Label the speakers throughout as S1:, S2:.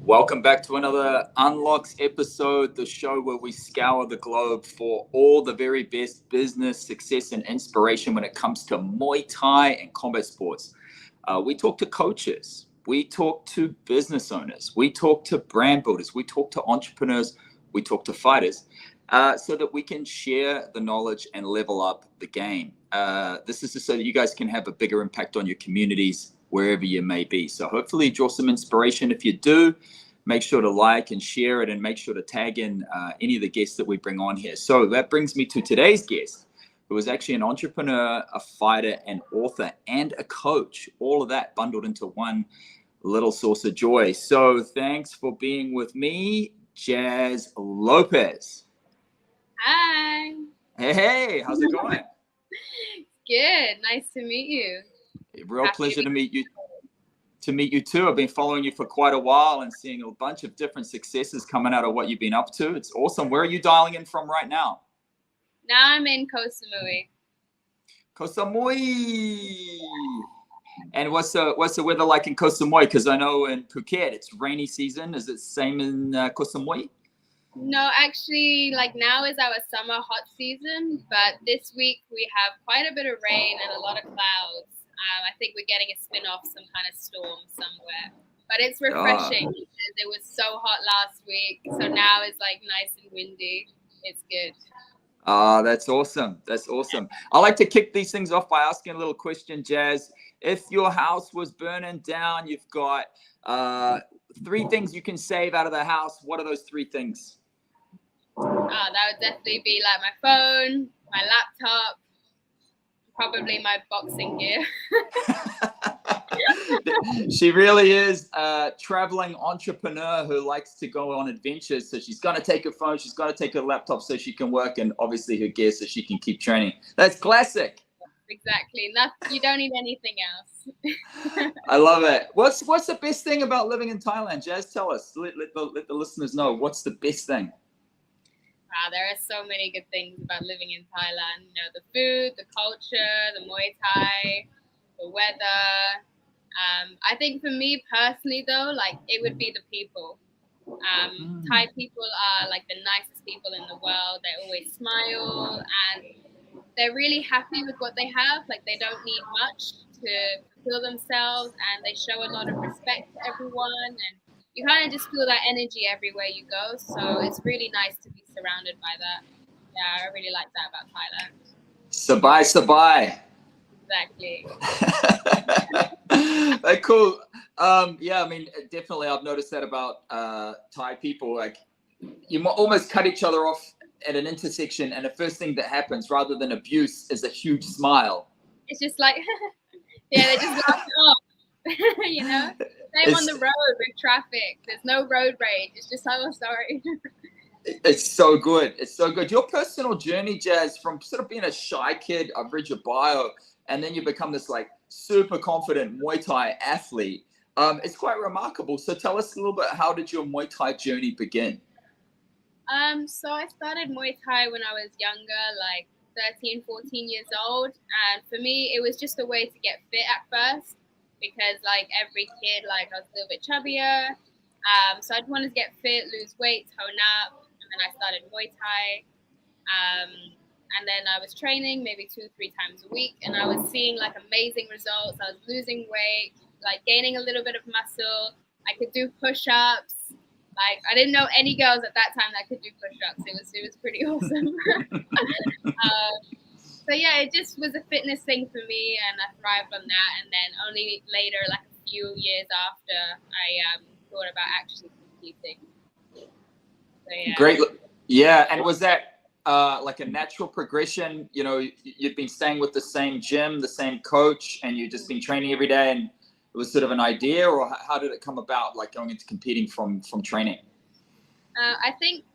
S1: Welcome back to another Unlocks episode, the show where we scour the globe for all the very best business, success, and inspiration when it comes to Muay Thai and combat sports. We talk to coaches, we talk to business owners, we talk to brand builders, we talk to entrepreneurs, we talk to fighters, so that we can share the knowledge and level up the game. This is just so that you guys can have a bigger impact on your communities, wherever you may be. So hopefully draw some inspiration. If you do, make sure to like and share it, and make sure to tag in any of the guests that we bring on here. So that brings me to today's guest, who is actually an entrepreneur, a fighter, an author, and a coach. All of that bundled into one little source of joy. So thanks for being with me, Jaz Lopes.
S2: Hi.
S1: Hey, how's it going?
S2: Good. Nice to meet you.
S1: Real pleasure to meet you. To meet you too. I've been following you for quite a while and seeing a bunch of different successes coming out of what you've been up to. It's awesome. Where are you dialing in from right now?
S2: Now I'm in Koh Samui.
S1: Koh Samui. And what's the weather like in Koh Samui? Because I know in Phuket it's rainy season. Is it the same in Koh Samui?
S2: No, actually, like now is our summer hot season, but this week we have quite a bit of rain and a lot of clouds. I think we're getting a spin off some kind of storm somewhere. But it's refreshing because it was so hot last week. So now it's like nice and windy. It's good.
S1: That's awesome. That's awesome. I like to kick these things off by asking a little question, Jaz. If your house was burning down, you've got 3 things you can save out of the house. What are those 3 things?
S2: That would definitely be like my phone, my laptop, probably my boxing gear.
S1: She really is a traveling entrepreneur who likes to go on adventures. So she's going to take her phone, she's got to take her laptop so she can work, and obviously her gear so she can keep training. That's classic.
S2: Exactly. You don't need anything else.
S1: I love it. What's the best thing about living in Thailand? Jaz, tell us. Let the listeners know. What's the best thing?
S2: Wow, there are so many good things about living in Thailand. You know, the food, the culture, the Muay Thai, the weather. I think for me personally, though, like it would be the people. Thai people are like the nicest people in the world. They always smile and they're really happy with what they have. Like they don't need much to fulfill themselves, and they show a lot of respect to everyone. And you kind of just feel that energy everywhere you go. So it's really nice to be surrounded by that. Yeah, I really like that about Thailand.
S1: Sabai.
S2: Exactly.
S1: Cool. Yeah, I mean, definitely I've noticed that about Thai people. Like you almost cut each other off at an intersection, and the first thing that happens rather than abuse is a huge smile.
S2: It's just like, yeah, they just laugh it off. You know? Same on the road with traffic. There's no road rage. It's just, oh, sorry.
S1: It's so good. It's so good. Your personal journey, Jaz, from sort of being a shy kid, I've read your bio, and then you become this like super confident Muay Thai athlete. It's quite remarkable. So tell us a little bit, how did your Muay Thai journey begin?
S2: So I started Muay Thai when I was younger, like 13, 14 years old. And for me, it was just a way to get fit at first, because like every kid, like I was a little bit chubbier. So I just wanted to get fit, lose weight, tone up. And then I started Muay Thai. And then I was training maybe 2-3 times a week, and I was seeing like amazing results. I was losing weight, like gaining a little bit of muscle. I could do push-ups. Like I didn't know any girls at that time that could do push-ups. It was pretty awesome. So yeah, it just was a fitness thing for me, and I thrived on that. And then only later, like a few years after, I thought about actually competing. So yeah.
S1: Great. Yeah, and was that like a natural progression? You know, you'd been staying with the same gym, the same coach, and you'd just been training every day, and it was sort of an idea, or how did it come about, like going into competing from training?
S2: I think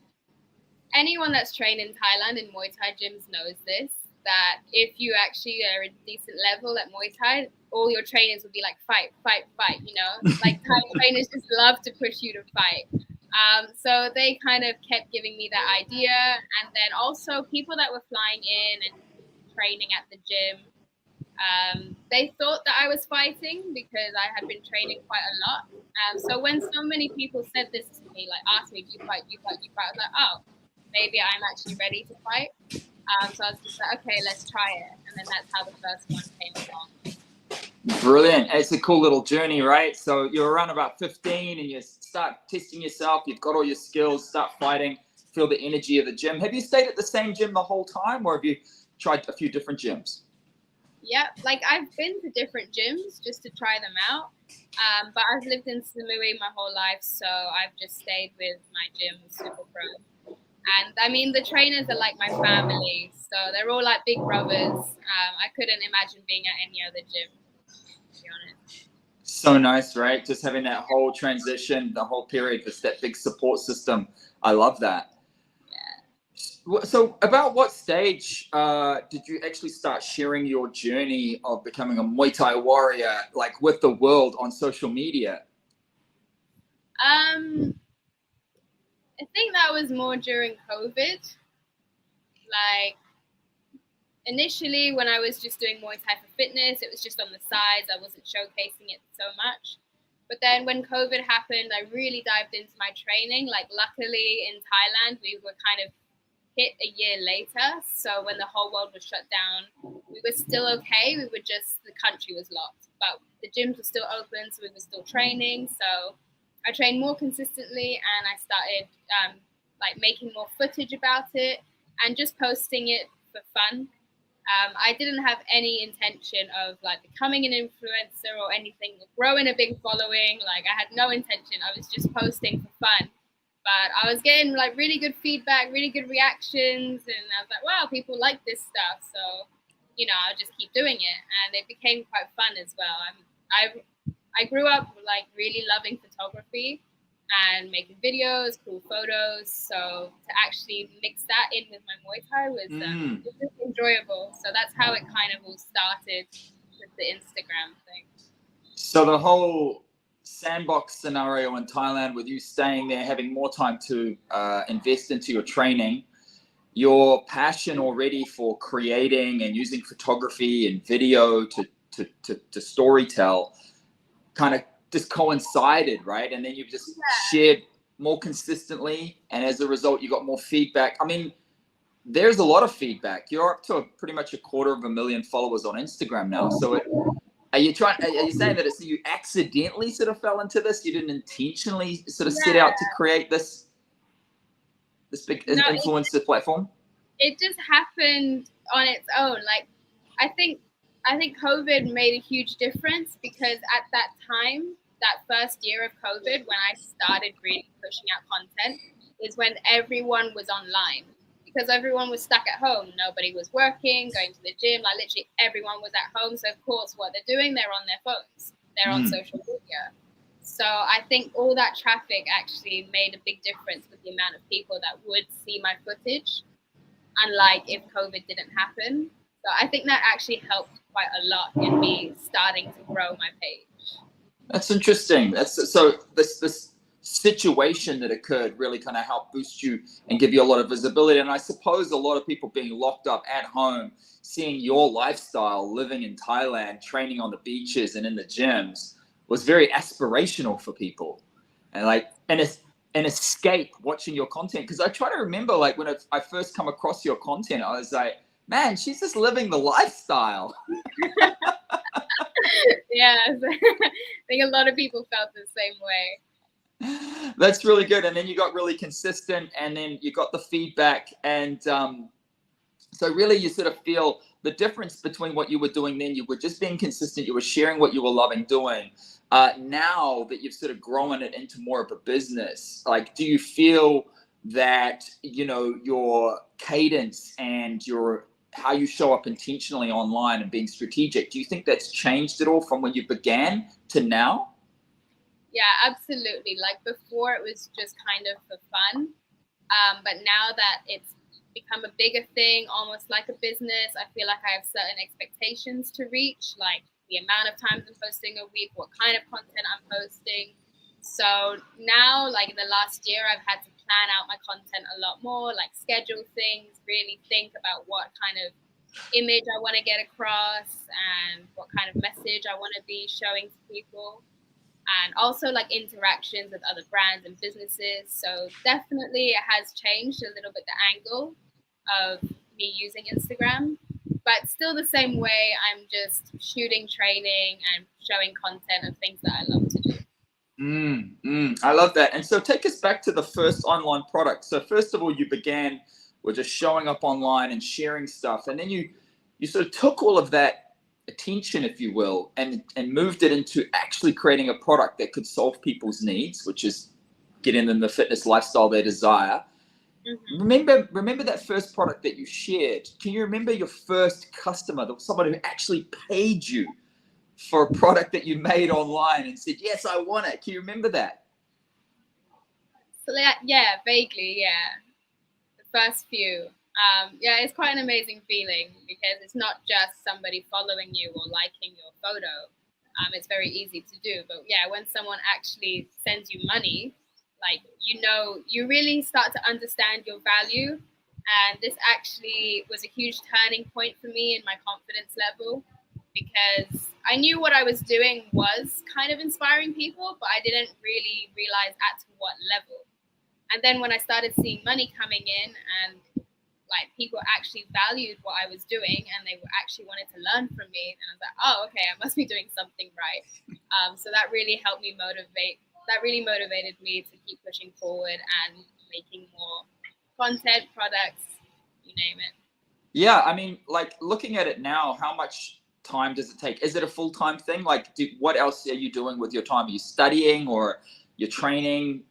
S2: anyone that's trained in Thailand in Muay Thai gyms knows this, that if you actually are at a decent level at Muay Thai, all your trainers will be like, fight, fight, fight, you know? Like Thai trainers just love to push you to fight. So they kind of kept giving me that idea. And then also people that were flying in and training at the gym, They thought that I was fighting because I had been training quite a lot. So when so many people said this to me, like asked me, do you fight, do you fight, do you fight? I was like, oh, maybe I'm actually ready to fight. So I was just like, okay, let's try it. And then that's how the first one came along.
S1: Brilliant. It's a cool little journey, right? So you're around about 15 and you start testing yourself. You've got all your skills, start fighting, feel the energy of the gym. Have you stayed at the same gym the whole time, or have you tried a few different gyms?
S2: Yeah, like I've been to different gyms just to try them out. But I've lived in Samui my whole life, so I've just stayed with my gym, Super Pro. And I mean, the trainers are like my family, so they're all like big brothers. I couldn't imagine being at any other gym, to be honest.
S1: So nice, right? Just having that whole transition, the whole period, just that big support system. I love that. So about what stage did you actually start sharing your journey of becoming a Muay Thai warrior, like with the world on social media?
S2: I think that was more during COVID. Like initially when I was just doing Muay Thai for fitness, it was just on the sides. I wasn't showcasing it so much. But then when COVID happened, I really dived into my training. Like luckily in Thailand, we were kind of hit a year later. So when the whole world was shut down, we were still okay. We were just, the country was locked, but the gyms were still open. So we were still training. So I trained more consistently and I started like making more footage about it and just posting it for fun. I didn't have any intention of like becoming an influencer or anything, growing a big following. Like I had no intention. I was just posting for fun. But I was getting like really good feedback, really good reactions, and I was like, wow, people like this stuff. So, you know, I'll just keep doing it, and it became quite fun as well. I grew up like really loving photography and making videos, cool photos. So to actually mix that in with my Muay Thai was enjoyable. So that's how it kind of all started with the Instagram thing.
S1: So the whole sandbox scenario in Thailand with you staying there, having more time to invest into your training, your passion already for creating and using photography and video to storytell kind of just coincided, right? And then you've just shared more consistently, and as a result you got more feedback. I mean, there's a lot of feedback. You're up to pretty much 250,000 followers on Instagram now. So are you saying that it's you accidentally sort of fell into this? You didn't intentionally sort of set out to create this big influencer platform?
S2: It just happened on its own. Like I think COVID made a huge difference because at that time, that first year of COVID, when I started really pushing out content, is when everyone was online because everyone was stuck at home. Nobody was working, going to the gym. Like literally everyone was at home. So of course, what they're doing, they're on their phones. They're on social media. So I think all that traffic actually made a big difference with the amount of people that would see my footage, unlike if COVID didn't happen. So I think that actually helped quite a lot in me starting to grow my page.
S1: That's interesting. So this situation that occurred really kind of helped boost you and give you a lot of visibility. And I suppose a lot of people being locked up at home, seeing your lifestyle, living in Thailand, training on the beaches and in the gyms, was very aspirational for people. And like, and it's an escape watching your content. Because I try to remember, like when I first come across your content, I was like, man, she's just living the lifestyle.
S2: Yeah, I think a lot of people felt the same way.
S1: That's really good. And then you got really consistent, and then you got the feedback. And so really you sort of feel the difference between what you were doing then. You were just being consistent. You were sharing what you were loving doing. Now that you've sort of grown it into more of a business, like, do you feel that, you know, your cadence and your how you show up intentionally online and being strategic, do you think that's changed at all from when you began to now?
S2: Yeah, absolutely. Like before it was just kind of for fun. But now that it's become a bigger thing, almost like a business, I feel like I have certain expectations to reach, like the amount of times I'm posting a week, what kind of content I'm posting. So now, like in the last year, I've had to plan out my content a lot more, like schedule things, really think about what kind of image I want to get across and what kind of message I want to be showing to people. And also like interactions with other brands and businesses. So definitely it has changed a little bit the angle of me using Instagram, but still the same way. I'm just shooting, training, and showing content of things that I love to do.
S1: I love that. And so take us back to the first online product. So first of all, you began with just showing up online and sharing stuff, and then you sort of took all of that attention, if you will, and moved it into actually creating a product that could solve people's needs, which is getting them the fitness lifestyle they desire. Remember that first product that you shared. Can you remember your first customer, someone who actually paid you for a product that you made online and said, yes, I want it? Can you remember that?
S2: So yeah, vaguely, yeah. The first few. Yeah, it's quite an amazing feeling because it's not just somebody following you or liking your photo. It's very easy to do. But yeah, when someone actually sends you money, like, you really start to understand your value. And this actually was a huge turning point for me in my confidence level because I knew what I was doing was kind of inspiring people, but I didn't really realize at what level. And then when I started seeing money coming in and like people actually valued what I was doing and they actually wanted to learn from me, and I was like, oh, okay, I must be doing something right. So that really helped me motivate. That really motivated me to keep pushing forward and making more content, products, you name it.
S1: Yeah, I mean, like looking at it now, how much time does it take? Is it a full-time thing? Like, what else are you doing with your time? Are you studying or you're training?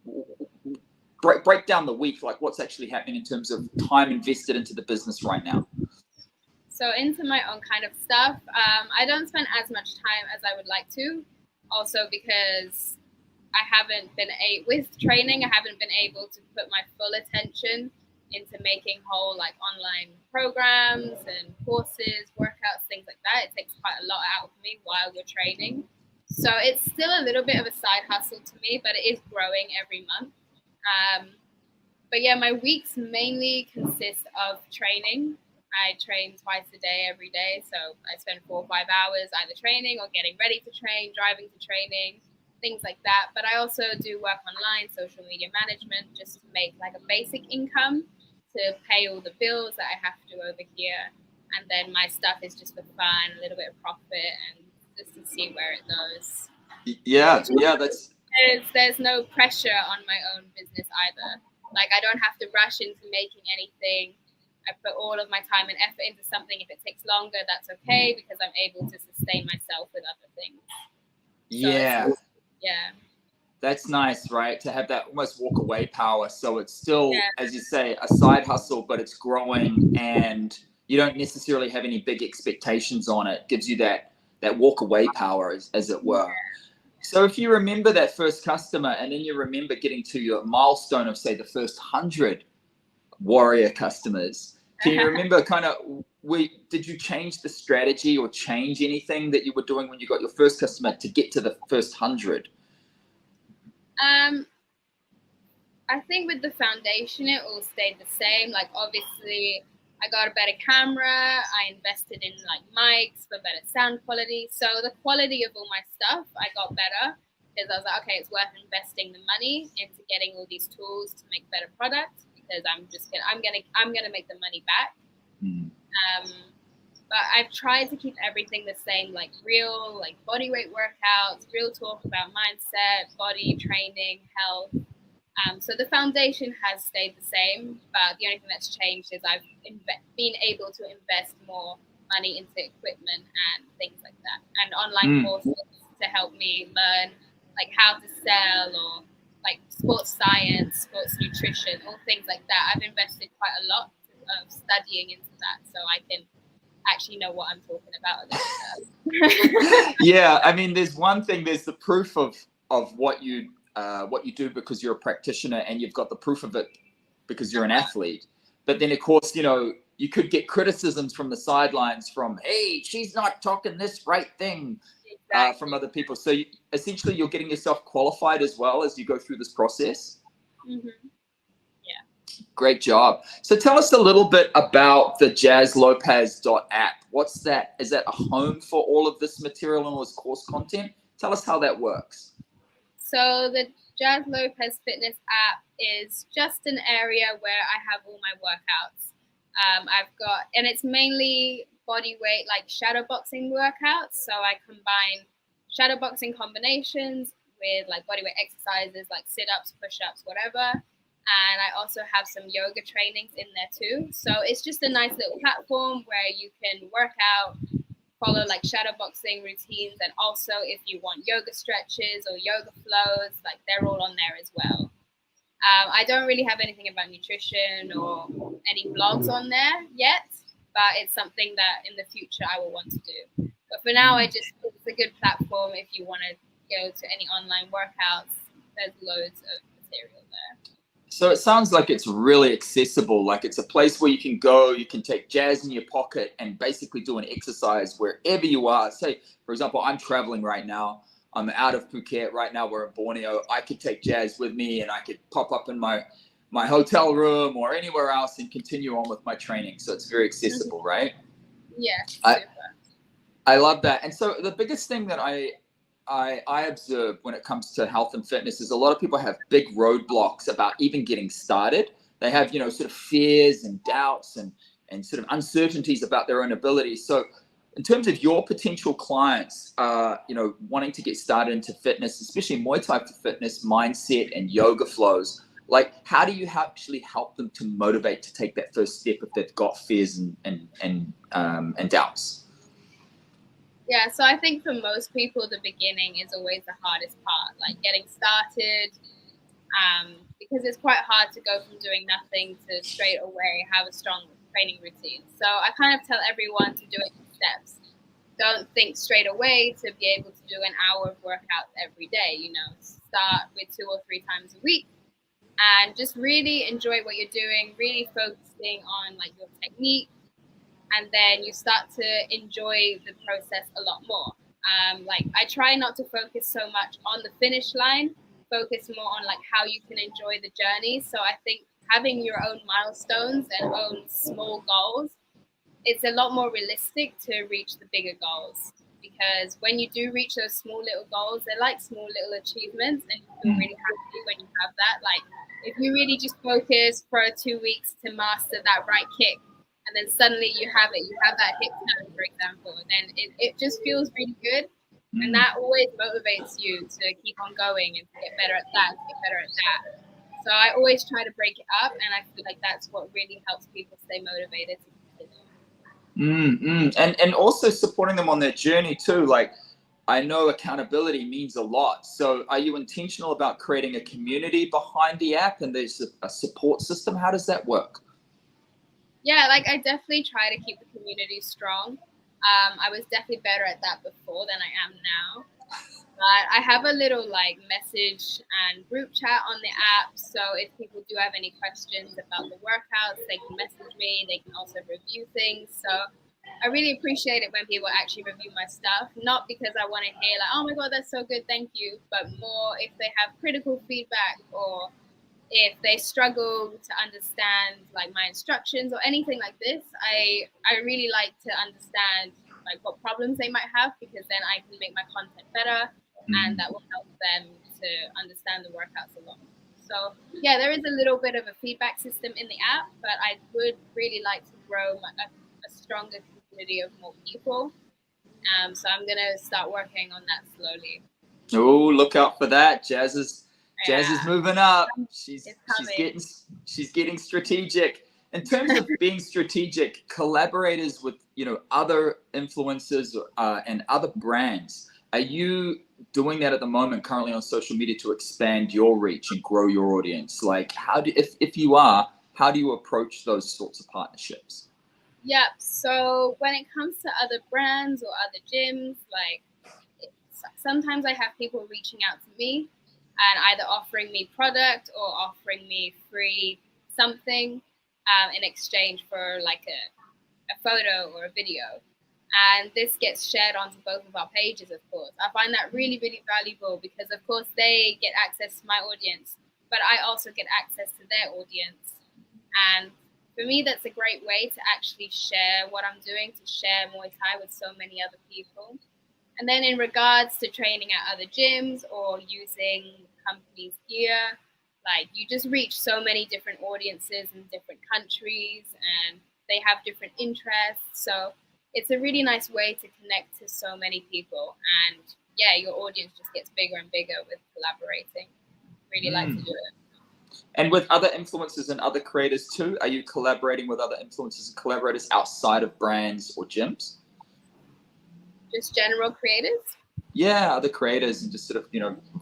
S1: Break down the week, like what's actually happening in terms of time invested into the business right now.
S2: So into my own kind of stuff, I don't spend as much time as I would like to. Also because I haven't been with training, I haven't been able to put my full attention into making whole like online programs and courses, workouts, things like that. It takes quite a lot out of me while you're training. So it's still a little bit of a side hustle to me, but it is growing every month. But yeah, my weeks mainly consist of training. I train twice a day, every day. So I spend 4 or 5 hours either training or getting ready to train, driving to training, things like that. But I also do work online, social media management, just to make like a basic income to pay all the bills that I have to do over here. And then my stuff is just for fun, a little bit of profit, and just to see where it goes.
S1: Yeah, that's.
S2: There's no pressure on my own business either. Like I don't have to rush into making anything. I put all of my time and effort into something. If it takes longer, that's okay because I'm able to sustain myself with other things.
S1: Yeah.
S2: So yeah.
S1: That's nice, right? To have that almost walk away power. So it's still, as you say, a side hustle, but it's growing and you don't necessarily have any big expectations on it. It gives you that walk away power, as it were. So if you remember that first customer and then you remember getting to your milestone of, say, the first 100 warrior customers, can you remember kind of, did you change the strategy or change anything that you were doing when you got your first customer to get to the first 100?
S2: I think with the foundation, it all stayed the same. Like obviously, I got a better camera. I invested in like mics for better sound quality. So the quality of all my stuff, I got better because I was like, okay, it's worth investing the money into getting all these tools to make better products because I'm gonna make the money back. But I've tried to keep everything the same, like real, like body weight workouts, real talk about mindset, body training, health. So the foundation has stayed the same, but the only thing that's changed is I've been able to invest more money into equipment and things like that, and online courses to help me learn like how to sell or like sports science, sports nutrition, all things like that. I've invested quite a lot of studying into that, so I can actually know what I'm talking about a little.
S1: Yeah, I mean, there's the proof of what you do because you're a practitioner, and you've got the proof of it because you're an athlete. But then, of course, you could get criticisms from the sidelines from, hey, she's not talking this right thing, from other people. So essentially, you're getting yourself qualified as well as you go through this process.
S2: Mm-hmm. Yeah.
S1: Great job. So tell us a little bit about the jazzlopes.app. What's that? Is that a home for all of this material and all this course content? Tell us how that works.
S2: So the Jaz Lopes Fitness app is just an area where I have all my workouts. And it's mainly body weight, like shadow boxing workouts. So I combine shadow boxing combinations with like body weight exercises, like sit-ups, push-ups, whatever. And I also have some yoga trainings in there too. So it's just a nice little platform where you can work out, follow like shadow boxing routines, and also if you want yoga stretches or yoga flows, like they're all on there as well. I don't really have anything about nutrition or any blogs on there yet, but it's something that in the future I will want to do. But for now, it's a good platform if you want to go to any online workouts. There's loads of material there.
S1: So it sounds like it's really accessible. Like it's a place where you can go, you can take Jaz in your pocket and basically do an exercise wherever you are. Say, for example, I'm traveling right now. I'm out of Phuket right now. We're in Borneo. I could take Jaz with me and I could pop up in my hotel room or anywhere else and continue on with my training. So it's very accessible, right?
S2: Yeah,
S1: I love that. And so the biggest thing that I observe when it comes to health and fitness is a lot of people have big roadblocks about even getting started. They have, sort of fears and doubts and sort of uncertainties about their own abilities. So in terms of your potential clients, wanting to get started into fitness, especially Muay Thai for fitness, mindset and yoga flows, like how do you actually help them to motivate to take that first step if they've got fears and doubts?
S2: Yeah, so I think for most people, the beginning is always the hardest part, like getting started, because it's quite hard to go from doing nothing to straight away have a strong training routine. So I kind of tell everyone to do it in steps. Don't think straight away to be able to do an hour of workout every day. Start with 2 or 3 times a week and just really enjoy what you're doing, really focusing on like your technique. And then you start to enjoy the process a lot more. I try not to focus so much on the finish line, focus more on like how you can enjoy the journey. So I think having your own milestones and own small goals, it's a lot more realistic to reach the bigger goals. Because when you do reach those small little goals, they're like small little achievements, and you feel really happy when you have that. Like if you really just focus for 2 weeks to master that right kick, and then suddenly you have that hip turn, for example, and then it just feels really good. And that always motivates you to keep on going and to get better at that, to get better at that. So I always try to break it up, and I feel like that's what really helps people stay motivated to continue.
S1: And also supporting them on their journey too. Like I know accountability means a lot. So are you intentional about creating a community behind the app and there's a support system? How does that work?
S2: Yeah, like I definitely try to keep the community strong. I was definitely better at that before than I am now. But I have a little like message and group chat on the app. So if people do have any questions about the workouts, they can message me. They can also review things. So I really appreciate it when people actually review my stuff. Not because I want to hear like, oh my God, that's so good, thank you. But more if they have critical feedback or if they struggle to understand like my instructions or anything like this, I really like to understand like what problems they might have, because then I can make my content better and that will help them to understand the workouts a lot. So yeah, there is a little bit of a feedback system in the app, but I would really like to grow a stronger community of more people. So I'm gonna start working on that slowly.
S1: Oh, look out for that. Jaz is moving up. She's getting strategic. In terms of being strategic, collaborators with other influencers and other brands, are you doing that at the moment currently on social media to expand your reach and grow your audience? Like if you are, how do you approach those sorts of partnerships?
S2: Yep. So when it comes to other brands or other gyms, like sometimes I have people reaching out to me and either offering me product or offering me free something in exchange for like a photo or a video. And this gets shared onto both of our pages, of course. I find that really, really valuable because, of course, they get access to my audience, but I also get access to their audience. And for me, that's a great way to actually share what I'm doing, to share Muay Thai with so many other people. And then in regards to training at other gyms or using companies' gear, like you just reach so many different audiences in different countries and they have different interests. So it's a really nice way to connect to so many people. And yeah, your audience just gets bigger and bigger with collaborating. Really like to do it.
S1: And with other influencers and other creators too, are you collaborating with other influencers and collaborators outside of brands or gyms?
S2: Just general creators?
S1: Yeah, other creators and just sort of,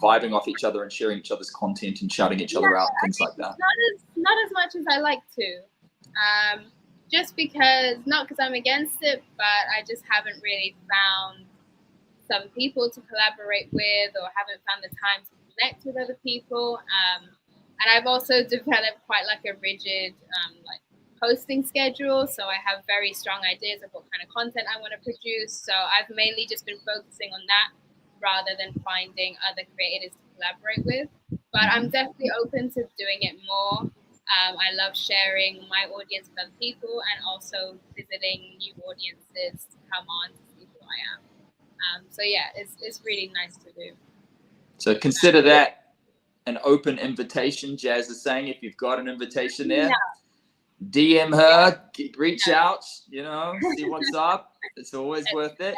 S1: vibing off each other and sharing each other's content and shouting each other out, things like that.
S2: Not as much as I like to. Just because, not because I'm against it, but I just haven't really found some people to collaborate with or haven't found the time to connect with other people. And I've also developed quite like a rigid like posting schedule. So I have very strong ideas of what kind of content I want to produce. So I've mainly just been focusing on that rather than finding other creators to collaborate with. But I'm definitely open to doing it more. I love sharing my audience with other people and also visiting new audiences to come on to see who I am. So yeah, it's really nice to do.
S1: So consider that an open invitation. Jaz is saying, if you've got an invitation there, DM her, reach out, see what's up. It's always worth it.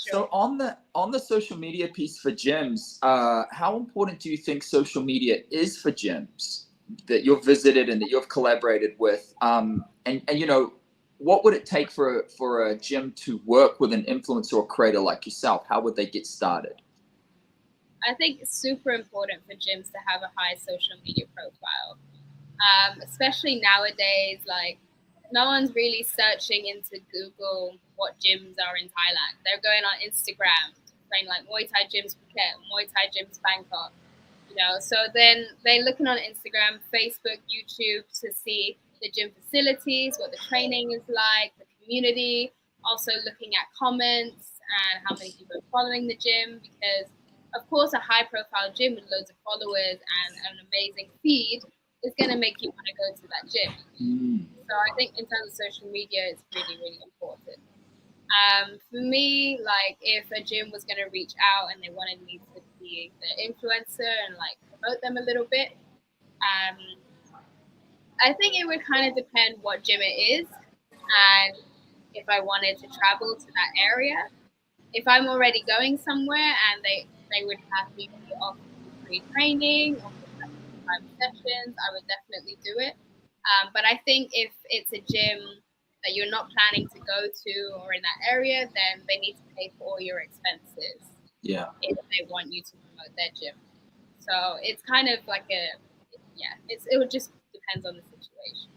S2: Sure.
S1: So on the social media piece for gyms, how important do you think social media is for gyms that you've visited and that you've collaborated with? And what would it take for a gym to work with an influencer or creator like yourself? How would they get started?
S2: I think it's super important for gyms to have a high social media profile, especially nowadays. Like, no one's really searching into Google what gyms are in Thailand. They're going on Instagram, saying like Muay Thai gyms Phuket, Muay Thai gyms Bangkok. So then they're looking on Instagram, Facebook, YouTube to see the gym facilities, what the training is like, the community, also looking at comments and how many people are following the gym, because of course a high profile gym with loads of followers and an amazing feed is going to make you want to go to that gym. So I think in terms of social media, it's really, really important. For me, like if a gym was going to reach out and they wanted me to be the influencer and like promote them a little bit, I think it would kind of depend what gym it is and if I wanted to travel to that area. If I'm already going somewhere and they would happily offer me free training or time sessions, I would definitely do it. But I think if it's a gym that you're not planning to go to or in that area, then they need to pay for all your expenses.
S1: Yeah.
S2: If they want you to promote their gym. So it's kind of like it would just depends on the situation.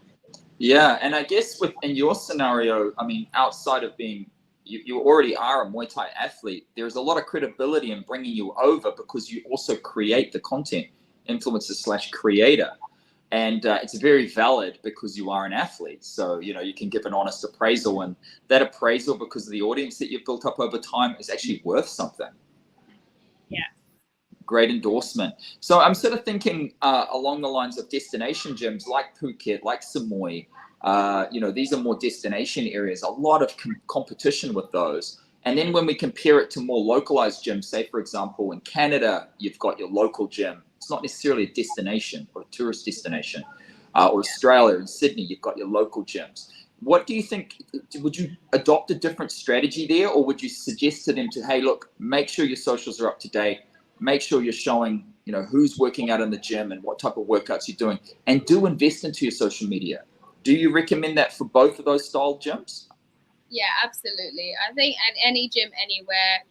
S1: Yeah, and I guess in your scenario, I mean, outside of being, you already are a Muay Thai athlete, there's a lot of credibility in bringing you over because you also create the content, influencer / creator. And it's very valid because you are an athlete. So, you can give an honest appraisal, and that appraisal, because of the audience that you've built up over time, is actually worth something.
S2: Yeah.
S1: Great endorsement. So I'm sort of thinking along the lines of destination gyms like Phuket, like Samui. These are more destination areas, a lot of competition with those. And then when we compare it to more localized gyms, say, for example, in Canada, you've got your local gym. It's not necessarily a destination or a tourist destination. Or Australia, in Sydney, you've got your local gyms. What do you think? Would you adopt a different strategy there, or would you suggest to them to, hey, look, make sure your socials are up to date, make sure you're showing, who's working out in the gym and what type of workouts you're doing, and do invest into your social media? Do you recommend that for both of those style gyms?
S2: Yeah, absolutely. I think at any gym anywhere,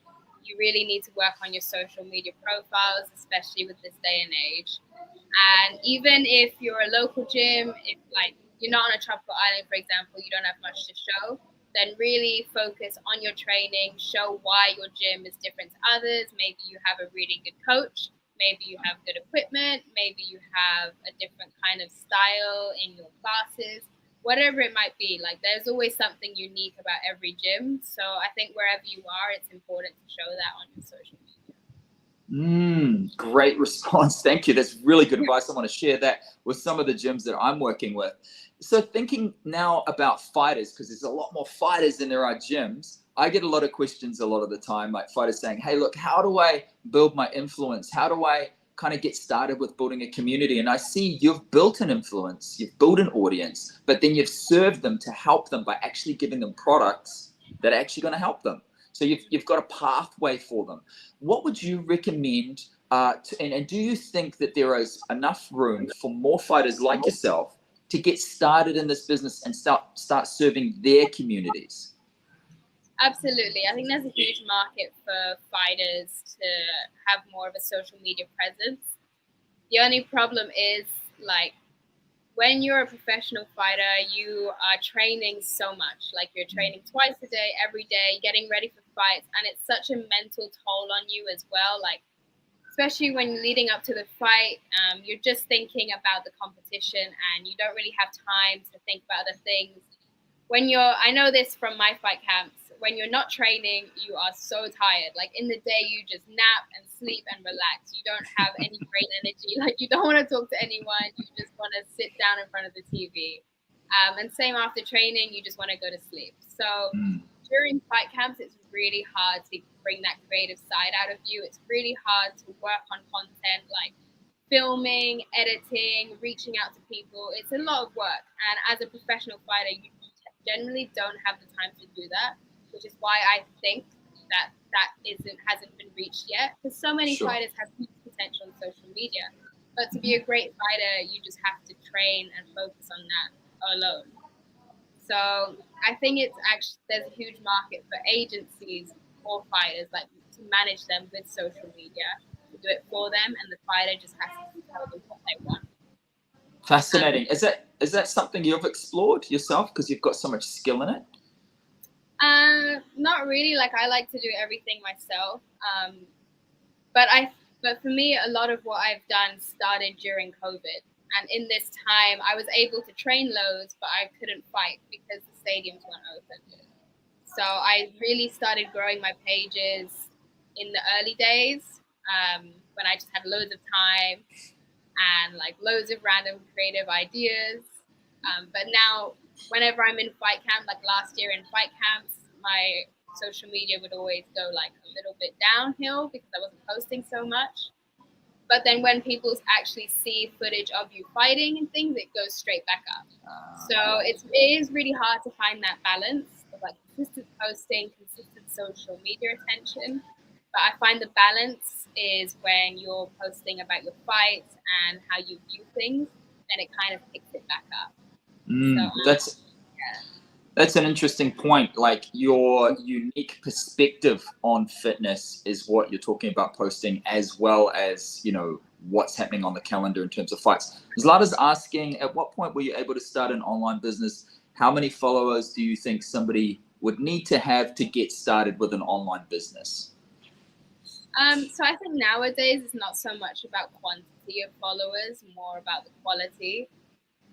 S2: you really need to work on your social media profiles, especially with this day and age. And even if you're a local gym, if like you're not on a tropical island, for example, you don't have much to show, then really focus on your training, show why your gym is different to others. Maybe you have a really good coach, maybe you have good equipment, maybe you have a different kind of style in your classes, whatever it might be. Like there's always something unique about every gym. So I think wherever you are, it's important to show that on your social media.
S1: Great response. Thank you. That's really good advice. I want to share that with some of the gyms that I'm working with. So thinking now about fighters, because there's a lot more fighters than there are gyms. I get a lot of questions a lot of the time, like fighters saying, hey, look, how do I build my influence? How do I kind of get started with building a community? And I see you've built an influence, you've built an audience, but then you've served them to help them by actually giving them products that are actually going to help them. So you've got a pathway for them. What would you recommend? And do you think that there is enough room for more fighters like yourself to get started in this business and start serving their communities?
S2: Absolutely. I think there's a huge market for fighters to have more of a social media presence. The only problem is, like, when you're a professional fighter, you are training so much. Like, you're training twice a day, every day, getting ready for fights, and it's such a mental toll on you as well. Like, especially when leading up to the fight, you're just thinking about the competition, and you don't really have time to think about other things. I know this from my fight camps, when you're not training, you are so tired. Like, in the day, you just nap and sleep and relax. You don't have any brain energy. Like, you don't want to talk to anyone. You just want to sit down in front of the TV. And same after training, you just want to go to sleep. So during fight camps, it's really hard to bring that creative side out of you. It's really hard to work on content, like filming, editing, reaching out to people. It's a lot of work. And as a professional fighter, you generally don't have the time to do that, which is why I think that hasn't been reached yet. Because so many fighters have huge potential on social media, but to be a great fighter, you just have to train and focus on that alone. So I think there's a huge market for agencies or fighters, like, to manage them with social media, to do it for them, and the fighter just has to tell them what they want.
S1: Fascinating. Is that something you've explored yourself because you've got so much skill in it?
S2: Not really. Like, I like to do everything myself. But for me, a lot of what I've done started during COVID. And in this time, I was able to train loads, but I couldn't fight because the stadiums weren't open. So I really started growing my pages in the early days, when I just had loads of time and like loads of random creative ideas. But now, whenever I'm in fight camp, like last year in fight camps, my social media would always go like a little bit downhill because I wasn't posting so much. But then when people actually see footage of you fighting and things, it goes straight back up. So it is really hard to find that balance of like consistent posting, consistent social media attention. But I find the balance is when you're posting about your fights and how you view things, then it kind of picks it back up.
S1: That's an interesting point. Like, your unique perspective on fitness is what you're talking about posting, as well as, what's happening on the calendar in terms of fights. Zlata's asking, at what point were you able to start an online business? How many followers do you think somebody would need to have to get started with an online business?
S2: So I think nowadays it's not so much about quantity of followers, more about the quality.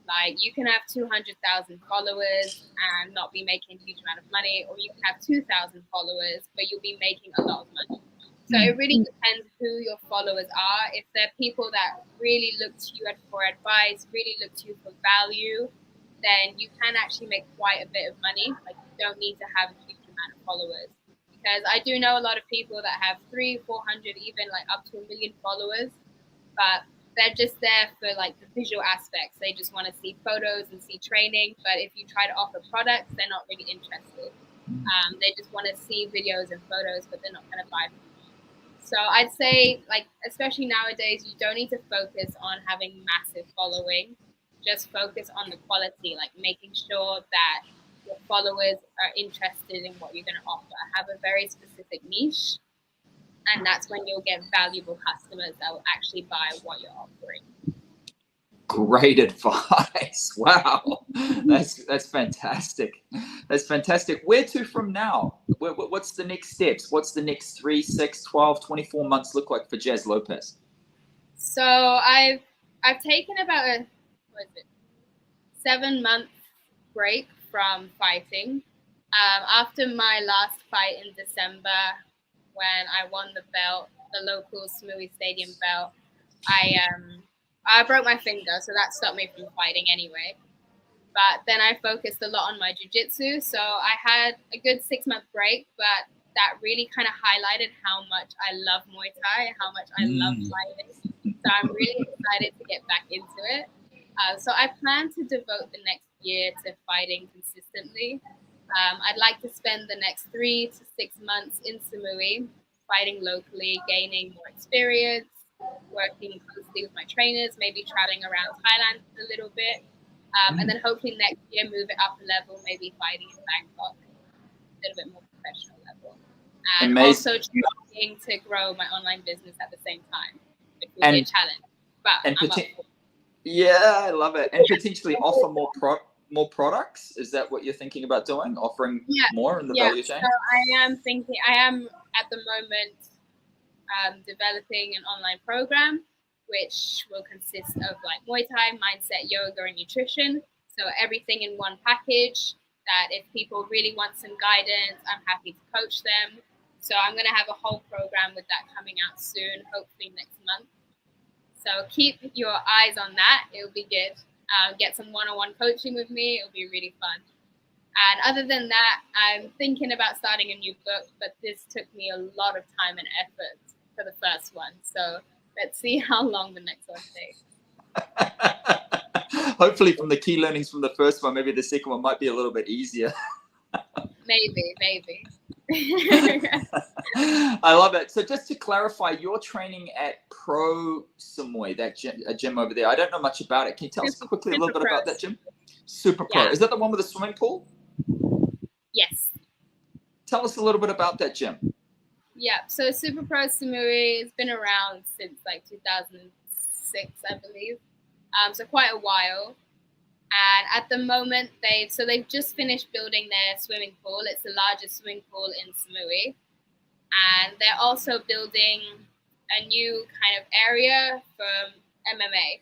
S2: Like, you can have 200,000 followers and not be making a huge amount of money, or you can have 2,000 followers, but you'll be making a lot of money. So it really depends who your followers are. If they're people that really look to you for advice, really look to you for value, then you can actually make quite a bit of money. Like, you don't need to have a huge amount of followers. Because I do know a lot of people that have 300, 400, even like up to 1 million followers, but they're just there for like the visual aspects. They just want to see photos and see training. But if you try to offer products, they're not really interested. They just want to see videos and photos, but they're not going to buy from you. So I'd say, like, especially nowadays, you don't need to focus on having massive following. Just focus on the quality, like making sure that your followers are interested in what you're going to offer. Have a very specific niche, and that's when you'll get valuable customers that will actually buy what you're offering.
S1: Great advice. Wow. That's fantastic. That's fantastic. Where to from now? What's the next steps? What's the next 3, 6, 12, 24 months look like for Jaz Lopes?
S2: So I've taken about a 7-month break from fighting. After my last fight in December, when I won the belt, the local Samui Stadium belt, I broke my finger, so that stopped me from fighting anyway. But then I focused a lot on my jiu-jitsu, so I had a good 6-month break, but that really kind of highlighted how much I love Muay Thai, how much I love fighting. So I'm really excited to get back into it. So I plan to devote the next year to fighting consistently. I'd like to spend the next 3 to 6 months in Samui, fighting locally, gaining more experience, working closely with my trainers, maybe traveling around Thailand a little bit. And then hopefully next year move it up a level, maybe fighting in Bangkok, a little bit more professional level. And
S1: Amazing.
S2: also trying to grow my online business at the same time, which will be a challenge. But I'm up for it.
S1: Yeah, I love it. And potentially offer more products. Is that what you're thinking about doing? Offering more in the value chain?
S2: So I am at the moment developing an online program, which will consist of like Muay Thai, mindset, yoga, and nutrition. So everything in one package that if people really want some guidance, I'm happy to coach them. So I'm going to have a whole program with that coming out soon, hopefully next month. So keep your eyes on that. It'll be good. Get some one-on-one coaching with me. It'll be really fun. And other than that, I'm thinking about starting a new book, but this took me a lot of time and effort for the first one. So let's see how long the next one takes.
S1: Hopefully from the key learnings from the first one, maybe the second one might be a little bit easier.
S2: Maybe.
S1: I love it. So just to clarify, you're training at Pro Samui, that gym over there. I don't know much about it. Can you tell us quickly a little bit about that gym? Super Pro. Is that the one with the swimming pool?
S2: Yes.
S1: Tell us a little bit about that gym.
S2: Yeah, so Super Pro Samui has been around since like 2006, I believe. So quite a while. And at the moment, they've just finished building their swimming pool. It's the largest swimming pool in Samui. And they're also building a new kind of area for MMA.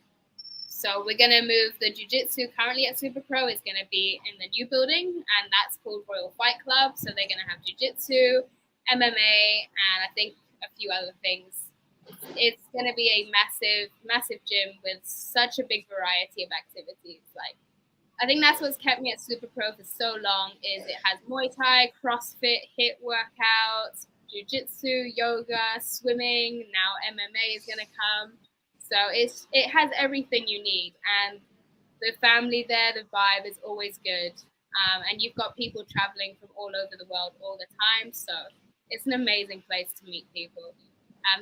S2: So we're going to move the jiu-jitsu currently at Super Pro is going to be in the new building, and that's called Royal Fight Club. So they're going to have jiu-jitsu, MMA, and I think a few other things. It's going to be a massive gym with such a big variety of activities. Like, I think that's what's kept me at Super Pro for so long is it has Muay Thai, CrossFit, HIIT workouts, jiu-jitsu, yoga, swimming. Now MMA is going to come. So it has everything you need. And the family there, the vibe is always good. And you've got people traveling from all over the world all the time. So it's an amazing place to meet people.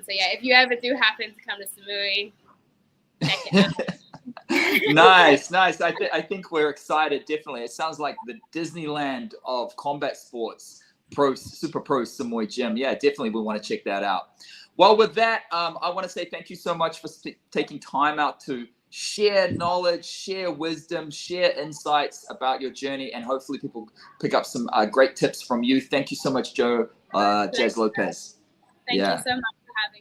S2: So yeah, if you ever do happen to come to Samui, check it out.
S1: Nice. I think we're excited. Definitely, it sounds like the Disneyland of combat sports. Super Pro Samui Gym. Yeah, definitely, we want to check that out. Well, with that, I want to say thank you so much for taking time out to share knowledge, share wisdom, share insights about your journey, and hopefully people pick up some great tips from you. Thank you so much, Jaz Lopes.
S2: Thank you so much for having me.